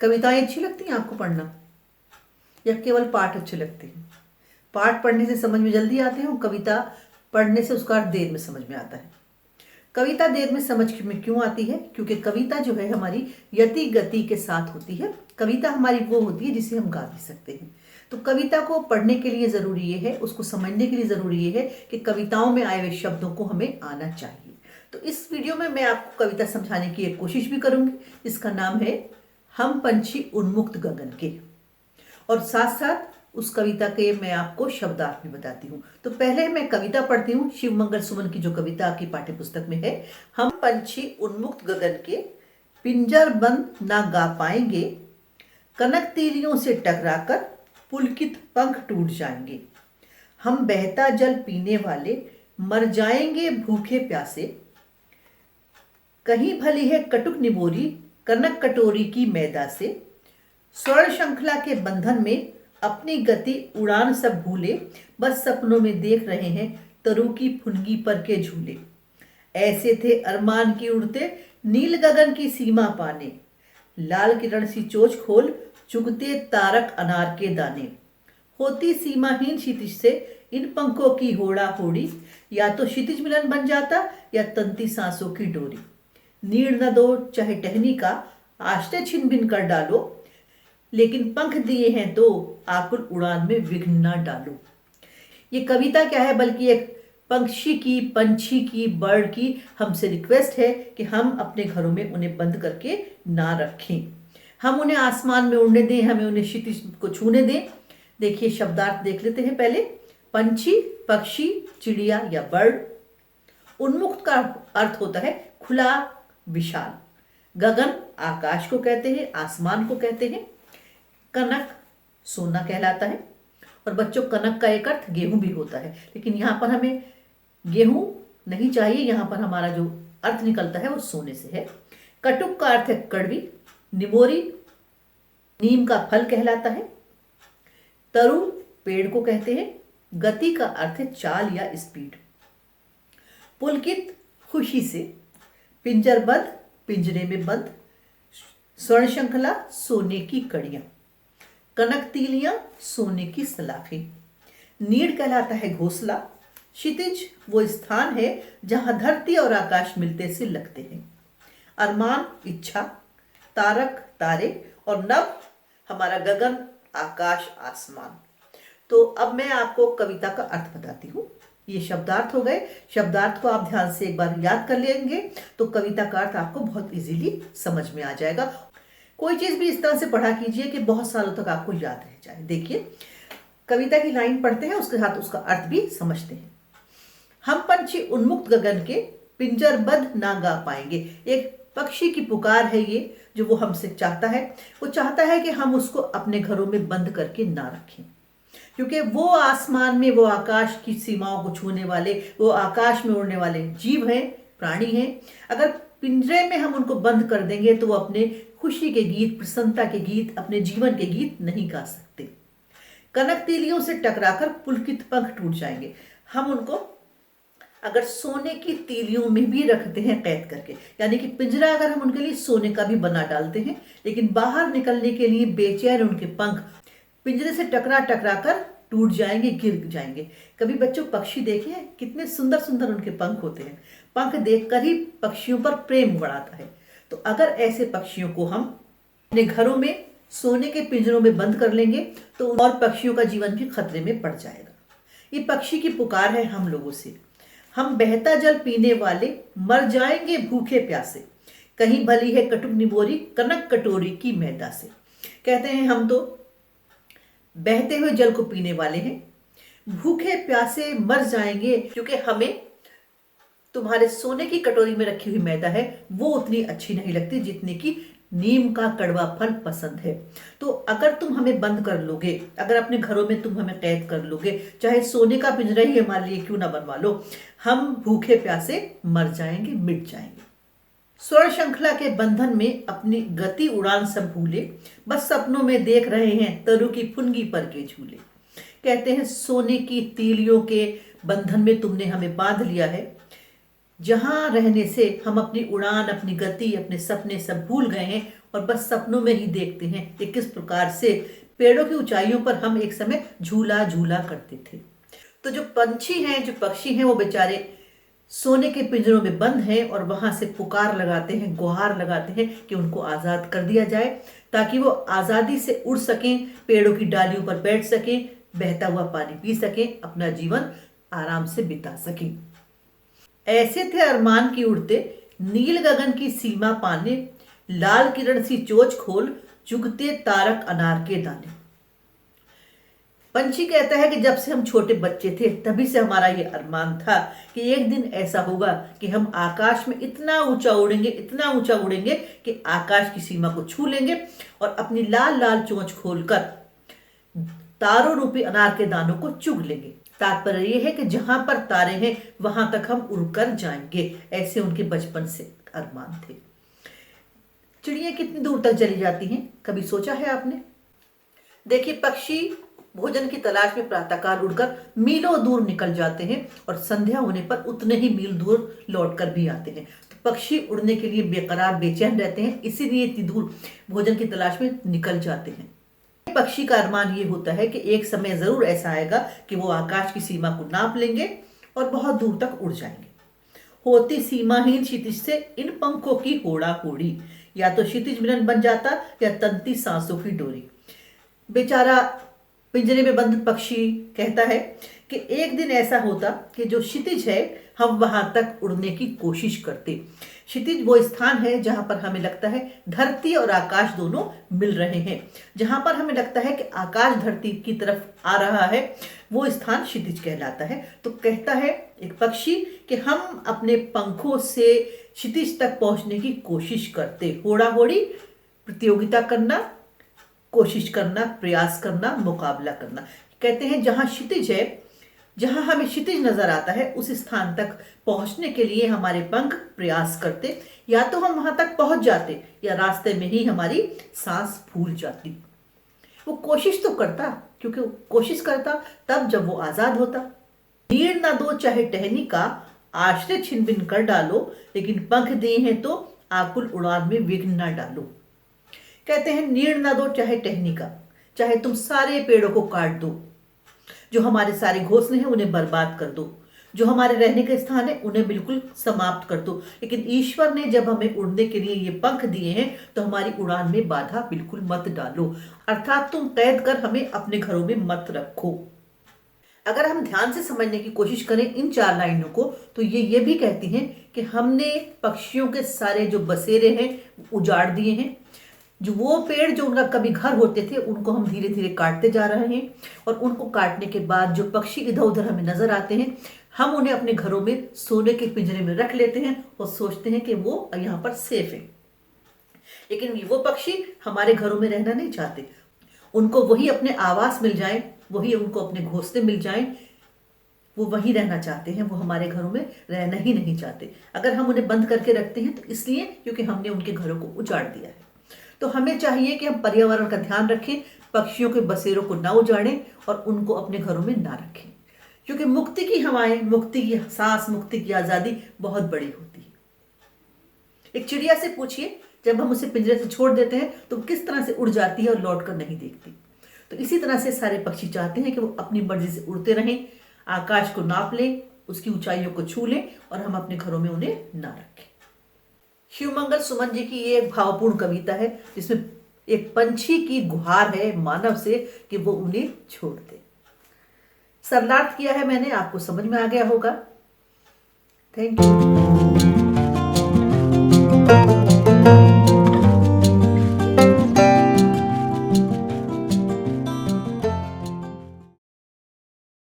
कविताएं अच्छी लगती हैं आपको पढ़ना या केवल पाठ अच्छे लगते हैं? पाठ पढ़ने से समझ में जल्दी आते हैं और कविता पढ़ने से उसका अर्थ देर में समझ में आता है। कविता देर में समझ में क्यों आती है? क्योंकि कविता जो है हमारी यति गति के साथ होती है। कविता हमारी वो होती है जिसे हम गा भी सकते हैं। तो कविता को पढ़ने के लिए ज़रूरी ये है, उसको समझने के लिए ज़रूरी ये है कि कविताओं में आए हुए शब्दों को हमें आना चाहिए। तो इस वीडियो में मैं आपको कविता समझाने की एक कोशिश भी करूंगी। इसका नाम है हम पंछी उन्मुक्त गगन के, और साथ साथ उस कविता के मैं आपको शब्दार्थ भी बताती हूँ। तो पहले मैं कविता पढ़ती हूँ, शिव मंगल सुमन की जो कविता आपकी पाठ्य पुस्तक में है। हम पंछी उन्मुक्त गगन के, पिंजर बंद ना गा पाएंगे, कनक तीलियों से टकराकर पुलकित पंख टूट जाएंगे। हम बहता जल पीने वाले मर जाएंगे भूखे प्यासे, कहीं भली है कटुक निबोरी कनक कटोरी की मैदा से। स्वर्ण श्रृंखला के बंधन में अपनी गति उड़ान सब भूले, बस सपनों में देख रहे हैं तरु की फुनगी पर के झूले। ऐसे थे अरमान की उड़ते नील गगन की सीमा पाने, लाल किरण सी चोच खोल चुगते तारक अनार के दाने। होती सीमाहीन क्षितिज से इन पंखों की होड़ा होड़ी, या तो क्षितिज मिलन बन जाता या तंती सांसों की डोरी। नीड़ न दो चाहे टहनी का आश्रय छिन बिन कर डालो, लेकिन पंख दिए हैं तो आकुल उड़ान में विघ्न न डालो। ये कविता क्या है, बल्कि एक पंछी की बर्ड की हमसे रिक्वेस्ट है कि हम अपने घरों में उन्हें बंद करके ना रखें। हम उन्हें आसमान में उड़ने दें, हमें उन्हें क्षितिज को छूने दें। देखिए शब्दार्थ देख लेते हैं पहले। पंछी, पक्षी, चिड़िया या बर्ड। उन्मुक्त का अर्थ होता है खुला, विशाल। गगन आकाश को कहते हैं, आसमान को कहते हैं। कनक सोना कहलाता है, और बच्चों कनक का एक अर्थ गेहूं भी होता है, लेकिन यहाँ पर हमें गेहूं नहीं चाहिए। यहाँ पर हमारा जो अर्थ निकलता है वो सोने से है। कटुक का अर्थ है कड़वी। निबोरी नीम का फल कहलाता है। तरु पेड़ को कहते हैं। गति का अर्थ है चाल या स्पीड। पुलकित खुशी से। पिंजरबद्ध पिंजरे में बंद। स्वर्ण श्रृंखला सोने की कड़ियां। कनक तीलियां सोने की सलाखें। नीड़ कहलाता है घोंसला। क्षितिज वो स्थान है जहां धरती और आकाश मिलते से लगते हैं। अरमान इच्छा। तारक तारे, और नभ हमारा गगन, आकाश, आसमान। तो अब मैं आपको कविता का अर्थ बताती हूँ। ये शब्दार्थ हो गए। शब्दार्थ को आप ध्यान से एक बार याद कर लेंगे तो कविता का अर्थ आपको बहुत इजीली समझ में आ जाएगा। कोई चीज भी इस तरह से पढ़ा कीजिए कि बहुत सालों तक आपको याद रह जाए। देखिए कविता की लाइन पढ़ते हैं, उसके साथ उसका अर्थ भी समझते हैं। हम पंछी उन्मुक्त गगन के, पिंजरबद्ध ना गा पाएंगे। एक पक्षी की पुकार है ये, जो वो हमसे चाहता है। वो चाहता है कि हम उसको अपने घरों में बंद करके ना रखें, क्योंकि वो आसमान में, वो आकाश की सीमाओं को छूने वाले, वो आकाश में उड़ने वाले जीव हैं, प्राणी हैं। अगर पिंजरे में हम उनको बंद कर देंगे तो वो अपने खुशी के गीत, प्रसन्नता के गीत, अपने जीवन के गीत नहीं गा सकते। कनक तीलियों से टकराकर पुलकित पंख टूट जाएंगे। हम उनको अगर सोने की तीलियों में भी रखते हैं कैद करके, यानी कि पिंजरा अगर हम उनके लिए सोने का भी बना डालते हैं, लेकिन बाहर निकलने के लिए बेचैन उनके पंख पिंजरे से टकरा टकरा कर टूट जाएंगे, गिर जाएंगे। कभी बच्चों पक्षी देखे हैं? कितने सुंदर सुंदर उनके पंख होते हैं। पंख देखकर ही पक्षियों पर प्रेम बढ़ाता है। तो अगर ऐसे पक्षियों को हम अपने घरों में सोने के पिंजरों में बंद कर लेंगे तो और पक्षियों का जीवन भी खतरे में पड़ जाएगा। ये पक्षी की पुकार है हम लोगों से। हम बहता जल पीने वाले मर जाएंगे भूखे प्यासे, कहीं भली है कटुक निबोरी कनक कटोरी की मैदा से। कहते हैं हम तो बहते हुए जल को पीने वाले हैं, भूखे प्यासे मर जाएंगे, क्योंकि हमें तुम्हारे सोने की कटोरी में रखी हुई मैदा है वो उतनी अच्छी नहीं लगती जितनी कि नीम का कड़वा फल पसंद है। तो अगर तुम हमें बंद कर लोगे, अगर अपने घरों में तुम हमें कैद कर लोगे, चाहे सोने का पिंजरा ही हमारे लिए क्यों ना बनवा लो, हम भूखे प्यासे मर जाएंगे, मिट जाएंगे। स्वर्ण श्रृंखला के बंधन में अपनी गति उड़ान सब भूले, बस सपनों में देख रहे हैं तरु की फुनगी पर के झूले। कहते हैं सोने की तीलियों के बंधन में तुमने हमें बांध लिया है, जहां रहने से हम अपनी उड़ान, अपनी गति, अपने सपने सब भूल गए हैं, और बस सपनों में ही देखते हैं कि किस प्रकार से पेड़ों की ऊंचाइयों पर हम एक समय झूला झूला करते थे। तो जो पंछी हैं, जो पक्षी हैं, वो बेचारे सोने के पिंजरों में बंद हैं और वहां से पुकार लगाते हैं, गुहार लगाते हैं कि उनको आजाद कर दिया जाए, ताकि वो आजादी से उड़ सकें, पेड़ों की डालियों पर बैठ सकें, बहता हुआ पानी पी सकें, अपना जीवन आराम से बिता सकें। ऐसे थे अरमान की उड़ते, नील गगन की सीमा पाने, लाल किरण सी चोंच खोल, चुगते तारक अनार के दाने। पंछी कहता है कि जब से हम छोटे बच्चे थे तभी से हमारा ये अरमान था कि एक दिन ऐसा होगा कि हम आकाश में इतना ऊंचा उड़ेंगे, इतना ऊंचा उड़ेंगे कि आकाश की सीमा को छू लेंगे और अपनी लाल लाल चोंच खोलकर तारों रूपी अनार के दानों को चुग लेंगे। तात्पर्य यह है कि जहां पर तारे हैं वहां तक हम उड़कर जाएंगे। ऐसे उनके बचपन से अरमान थे। चिड़िया कितनी दूर तक चली जाती हैं, कभी सोचा है आपने? देखिए, पक्षी भोजन की तलाश में प्रातःकाल उड़कर मीलों दूर निकल जाते हैं और संध्या होने पर उतने ही मील दूर लौटकर भी आते हैं। तो पक्षी उड़ने के लिए बेकरार, बेचैन रहते हैं, इसीलिए इतनी दूर भोजन की तलाश में निकल जाते हैं। पक्षी का अरमान ये होता है कि एक समय जरूर ऐसा आएगा कि वो आकाश की सीमा को नाप लेंगे और बहुत दूर तक उड़ जाएंगे। होती सीमाहीन क्षितिज से इन पंखों की होड़ा होड़ी, या तो क्षितिज मिलन बन जाता या तंती सांसों की डोरी। बेचारा पिंजरे में बंद पक्षी कहता है कि एक दिन ऐसा होता कि जो क्षितिज है हम वहां तक उड़ने की कोशिश करते। क्षितिज वो स्थान है जहां पर हमें लगता है धरती और आकाश दोनों मिल रहे हैं। जहां पर हमें लगता है कि आकाश धरती की तरफ आ रहा है, वो स्थान क्षितिज कहलाता है। तो कहता है एक पक्षी कि हम अपने पंखों से क्षितिज तक पहुंचने की कोशिश करते। होड़ा होड़ी, प्रतियोगिता करना, कोशिश करना, प्रयास करना, मुकाबला करना। कहते हैं जहां क्षितिज है, जहां हमें क्षितिज नजर आता है, उस स्थान तक पहुंचने के लिए हमारे पंख प्रयास करते। या तो हम वहां तक पहुंच जाते या रास्ते में ही हमारी सांस फूल जाती। वो कोशिश तो करता, क्योंकि कोशिश करता तब जब वो आजाद होता। नीड़ ना दो चाहे टहनी का, आश्रय छिन बिन कर डालो, लेकिन पंख दिए हैं तो आकुल उड़ान में विघ्न ना डालो। कहते हैं नीड़ ना दो चाहे टहनी का, चाहे तुम सारे पेड़ों को काट दो, जो हमारे सारे घोंसले हैं उन्हें बर्बाद कर दो, जो हमारे रहने के स्थान है उन्हें बिल्कुल समाप्त कर दो, लेकिन ईश्वर ने जब हमें उड़ने के लिए ये पंख दिए हैं तो हमारी उड़ान में बाधा बिल्कुल मत डालो, अर्थात तुम कैद कर हमें अपने घरों में मत रखो। अगर हम ध्यान से समझने की कोशिश करें इन चार लाइनों को, तो ये भी कहती हैं कि हमने पक्षियों के सारे जो बसेरे हैं उजाड़ दिए हैं। जो वो पेड़ जो उनका कभी घर होते थे उनको हम धीरे धीरे काटते जा रहे हैं, और उनको काटने के बाद जो पक्षी इधर उधर हमें नजर आते हैं हम उन्हें अपने घरों में सोने के पिंजरे में रख लेते हैं और सोचते हैं कि वो यहाँ पर सेफ है। लेकिन वो पक्षी हमारे घरों में रहना नहीं चाहते। उनको वही अपने आवास मिल जाए, वही उनको अपने घोंसले मिल जाए, वो वहीं रहना चाहते हैं, वो हमारे घरों में रहना ही नहीं चाहते। अगर हम उन्हें बंद करके रखते हैं तो इसलिए क्योंकि हमने उनके घरों को उजाड़ दिया है। तो हमें चाहिए कि हम पर्यावरण का ध्यान रखें, पक्षियों के बसेरों को ना उजाड़ें और उनको अपने घरों में ना रखें, क्योंकि मुक्ति की हवाएं, मुक्ति की सांस, मुक्ति की आजादी बहुत बड़ी होती है। एक चिड़िया से पूछिए, जब हम उसे पिंजरे से छोड़ देते हैं तो किस तरह से उड़ जाती है और लौट कर नहीं देखती। तो इसी तरह से सारे पक्षी चाहते हैं कि वो अपनी मर्जी से उड़ते रहें, आकाश को नाप लें, उसकी ऊंचाइयों को छू लें और हम अपने घरों में उन्हें ना रखें। शिवमंगल सुमन जी की ये एक भावपूर्ण कविता है जिसमें एक पंछी की गुहार है मानव से कि वो उन्हें छोड़ दे। सरलार्थ किया है मैंने, आपको समझ में आ गया होगा। Thank you.